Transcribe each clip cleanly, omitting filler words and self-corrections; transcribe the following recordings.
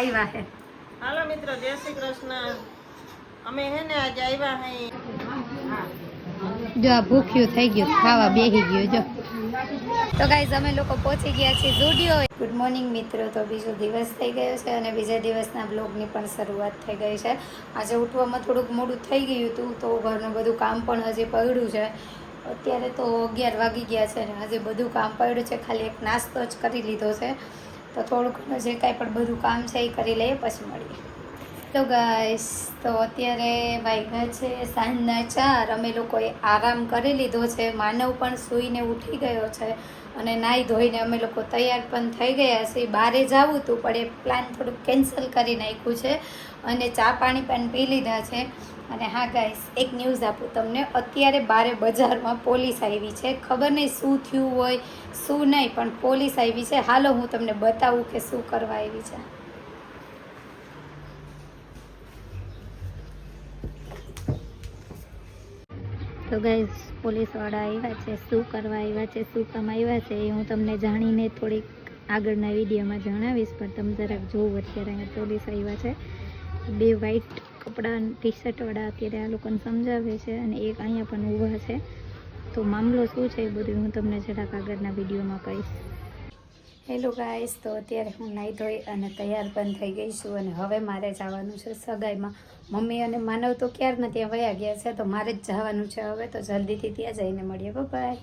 આવ્યા છે. હાલો મિત્રો, જય શ્રી કૃષ્ણ. અમે હે ને આજે આવ્યા હે. જો આ ભૂખ્યું થઈ ગયું, ખાવા બેસી ગયું. જો તો ગાઈઝ અમે લોકો પહોંચી ગયા છીએ ઝુડિયો. ગુડ મોર્નિંગ મિત્રો. તો બીજો દિવસ થઈ ગયો છે અને બીજા દિવસના બ્લોગની પણ શરૂઆત થઈ ગઈ છે. આજે ઉઠવામાં થોડુંક મોડું થઈ ગયું હતું, તો ઘરનું બધું કામ પણ હજી પડ્યું છે. અત્યારે તો 11 વાગી ગયા છે અને હજી બધું કામ પડ્યું છે. ખાલી એક નાસ્તો જ કરી લીધો છે, તો થોડુંક જે કાંઈ પણ બધું કામ છે એ કરી લઈએ, પછી મળીએ. તો ગાઈસ, તો અત્યારે વાગ્યા છે સાંજના 4. અમે લોકોએ આરામ કરી લીધો છે. માનવ પણ સૂઈને ઉઠી ગયો છે અને નાહી ધોઈને અમે લોકો તૈયાર પણ થઈ ગયા છે. બહારે જવું હતું પણ એ પ્લાન થોડુંક કેન્સલ કરી નાખ્યું છે અને ચા પાણી પણ પી લીધા છે. અને હા ગાઈસ, એક ન્યૂઝ આપું તમને. અત્યારે બારે બજારમાં પોલીસ આવી છે. ખબર નહીં શું થયું હોય શું નહીં, પણ પોલીસ આવી છે. હાલો હું તમને બતાવું કે શું કરવા આવી છે. તો ગાઈઝ, પોલીસવાળા આવ્યા છે. શું કરવા આવ્યા છે, શું કામ આવ્યા છે, એ હું તમને જાણીને થોડીક આગળના વિડીયોમાં જણાવીશ. પણ તમે જરાક જોવો, અત્યારે અહીંયા પોલીસ આવ્યા છે. 2 વ્હાઈટ કપડાં ટી શર્ટવાળા અત્યારે આ લોકોને સમજાવે છે અને એક અહીંયા પણ ઊભા છે. તો મામલો શું છે એ બધું હું તમને જરાક આગળના વિડીયોમાં કહીશ. હેલો ગાઈસ, તો અત્યારે હું નાહી ધોઈ અને તૈયાર પણ થઈ ગઈ છું અને હવે મારે જવાનું છે સગાઈમાં. મમ્મી અને માનવ તો ક્યારના ત્યાં વયા ગયા છે, તો મારે જ જવાનું છે હવે. તો જલ્દીથી ત્યાં જઈને મળીએ. બાય.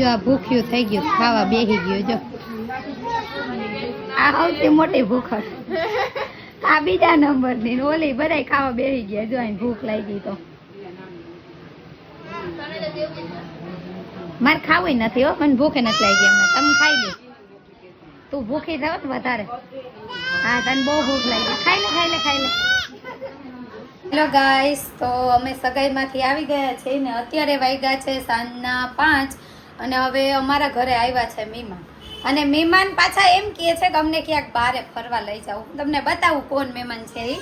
જો આ ભૂખ્યું થઈ ગયું, ખાવા બેસી ગયું. જો આ સૌથી મોટી ભૂખ હતી. આ બીજા નંબરની, ઓલી બધાય ખાવા બેસી ગયા. જો અહીં ભૂખ લાગી તો મારે ખાવું નથી હો, મને ભૂખે નથી લાગી. હમણાં તમે ખાઈ લો. તું ભૂખી થાવ ને વધારે. હા, તને બહુ ભૂખ લાગી. ખાઈ લે. હેલો ગાઈસ, તો અમે સગાઈમાંથી આવી ગયા છીએ ને અત્યારે વાગ્યા છે સાંજના 5 અને હવે અમારા ઘરે આવ્યા છે મહેમાન. અને મહેમાન પાછા એમ કહે છે કે અમને ક્યાંક બહાર ફરવા લઈ જાઓ. તમને બતાવું કોણ મહેમાન છે એ.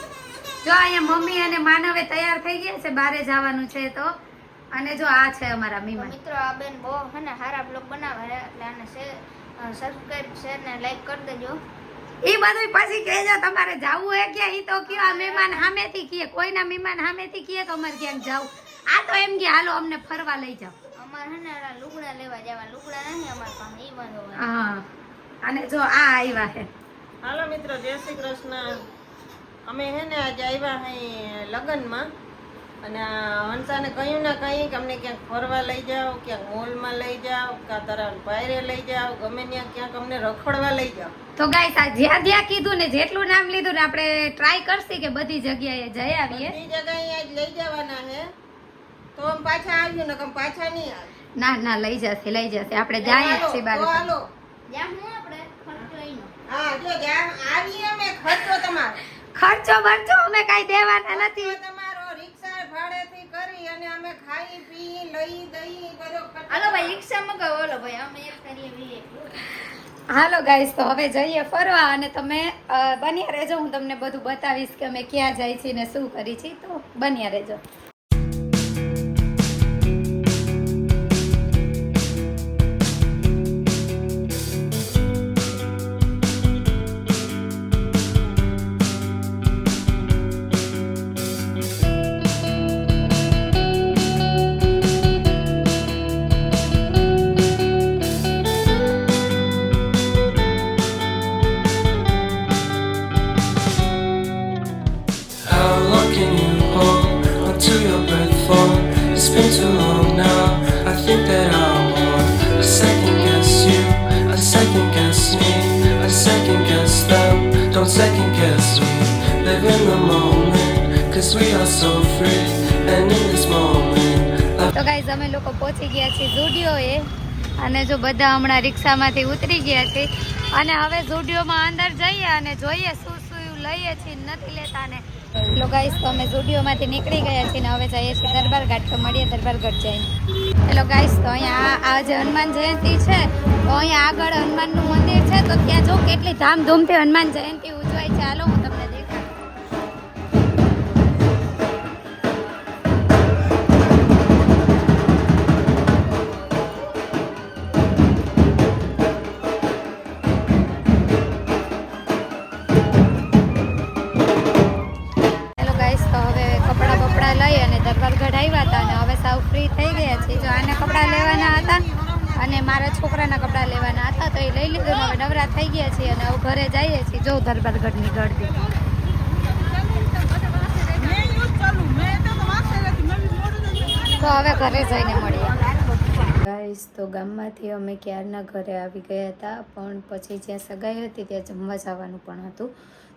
જો અહીંયા મમ્મી અને માનવે તૈયાર થઈ ગયા છે, બહાર જવાનું છે તો. અને જો આ છે અમારા મહેમાન. મિત્રો, આ બેન બહુ હે ને સારા બ્લોગ બનાવે છે, એટલે આને સબસ્ક્રાઇબ શેર ને લાઈક કરી દેજો. એ બધું પછી કહેજો. તમારે જાવું હે ક્યાં ઈ તો કયો. આ મહેમાન સામેથી કહે, કોઈના મહેમાન સામેથી કહે કે અમારે ક્યાંક જાવું. આ તો એમ કે હાલો અમને ફરવા લઈ જાઓ. અમારે હે ને લુગડા લેવા જવા. લુગડા નહીં અમારે પાસે, ઈ વાંધો. હા, અને જો આ આવ્યા છે. હાલો મિત્રો, જય શ્રી કૃષ્ણ. અમે હે ને આજે આવ્યા હે લગ્નમાં અને હંસાને કહ્યું ને કંઈ કે અમને ક્યાંક ફરવા લઈ જાઓ, ક્યાંક મોલમાં લઈ જાઓ, કાં તારા પાયરે લઈ જાઓ, ગમે ત્યાં ક્યાંક અમને રખડવા લઈ જાઓ. તો ગાઈસ આ જ્યાં જ્યાં કીધું ને જેટલું નામ લીધું ને આપણે ટ્રાય કરશી કે બધી જગ્યાએ જઈ આવીએ. બધી જગ્યાએ આજ લઈ જવાના છે તો આમ પાછા આવ્યું ને કમ પાછા નહીં આવે. ના ના લઈ જશે આપણે જાય જ છીએ તો બાર. હાલો. જ્યાં હું આપણે ખર્ચો એનો. હા જો જ્યાં આવીએ અમે ખર્ચો તમારો ખર્ચો બરચો અમે કઈ દેવાના નથી. તમારો રિક્ષા ભાડેથી કરી અને અમે ખાઈ પી લઈ દઈ બધો ખર્ચો. હાલો ભાઈ રિક્ષા મગાવો. હાલો ભાઈ અમે એક કરીએ વીએ. હાલો ગાઈસ તો હવે જઈએ ફરવા અને તમે બન્યા રહેજો. હું તમને બધું બતાવીશ કે અમે ક્યાં જાય છીએ ને શું કરી છીએ. તો બન્યા રહેજો. How long can you hold onto your breath for? It's been too long now. I think that I want a second guess you, a second guess me, a second guess them. Don't second guess me. Live in the moment, cause we are so free. And in this moment, તો guys અમે લોકો પહોંચી ગયા છીએ ઝુડિયોએ અને જો બધા હમણાં રિક્ષામાંથી ઉતરી ગયા છે અને હવે ઝુડિયોમાં અંદર જઈએ અને જોઈએ શું શું લઈએ છીએ નથી લેતા ને. તો ગાઈઝ તો અમે ઝુડિયોમાંથી નીકળી ગયા છીએ ને હવે જઈએ છીએ દરબારઘાટ. તો મળીએ દરબારઘાટ જઈને. હેલો ગાઈઝ તો અહીંયા આ જે હનુમાન જયંતિ છે તો અહીંયા આગળ હનુમાનનું મંદિર છે તો ત્યાં જો કેટલી ધામધૂમથી હનુમાન જયંતિ ઉજવાય છે. હાલો હું તમને દેખાડું. દરબારગઢ આવ્યા હતા અને હવે સાવ ફ્રી થઈ ગયા છે. જો આને કપડાં લેવાના હતા અને મારા છોકરાના કપડાં લેવાના હતા તો એ લઈ લીધું ને હવે નવરા થઈ ગયા છીએ અને હવે ઘરે જઈએ છીએ. જો દરબારગઢની ગળદી તો હવે ઘરે જઈને મળીએ. ગાઈસ તો ગામમાંથી અમે ક્યારના ઘરે આવી ગયા હતા પણ પછી જ્યાં સગાઈ હતી ત્યાં જમવા જવાનું પણ હતું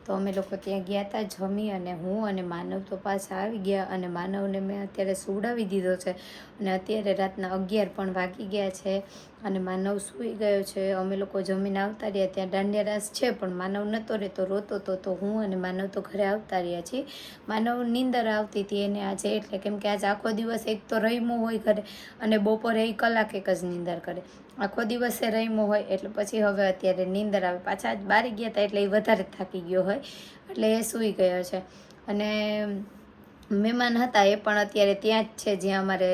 તો અમે લોકો ત્યાં ગયા હતા. જમી અને હું અને માનવ તો પાછા આવી ગયા અને માનવને મેં અત્યારે સુવડાવી દીધો છે અને અત્યારે રાતના 11 પણ વાગી ગયા છે અને માનવ સૂઈ ગયો છે. અમે લોકો જમીને આવતા રહ્યા ત્યાં દાંડિયા રાસ છે પણ માનવ નહોતો રહેતો, રોતો હતો તો હું અને માનવ તો ઘરે આવતા રહ્યા છીએ. માનવ નીંદર આવતી હતી એને આજે એટલે કેમ કે આજે આખો દિવસ એક તો રમ્યો હોય ઘરે અને બપોરે એ કલાક એક જ નીંદર કરે. આખો દિવસે રમ્યો હોય એટલે પછી હવે અત્યારે નીંદર આવે. પાછા જ બારી ગયા હતા એટલે એ વધારે થાકી ગયો હોય એટલે એ સૂઈ ગયો છે. અને મહેમાન હતા એ પણ અત્યારે ત્યાં જ છે જ્યાં અમારે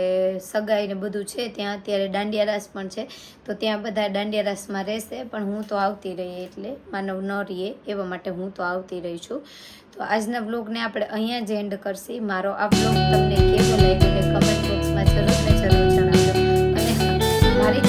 સગાઈ ને બધું છે ત્યાં અત્યારે દાંડિયા રાસ પણ છે તો ત્યાં બધા દાંડિયા રાસમાં રહેશે પણ હું તો આવતી રહી એટલે માનવ ન રહીએ એવા માટે હું તો આવતી રહી છું. તો આજના બ્લોગને આપણે અહીંયા જ એન્ડ કરશી. મારો આ બ્લોગ તમને કેવો લાગ્યો તે કમેન્ટ બોક્સમાં જરૂર ને જરૂર જણાવજો અને મારી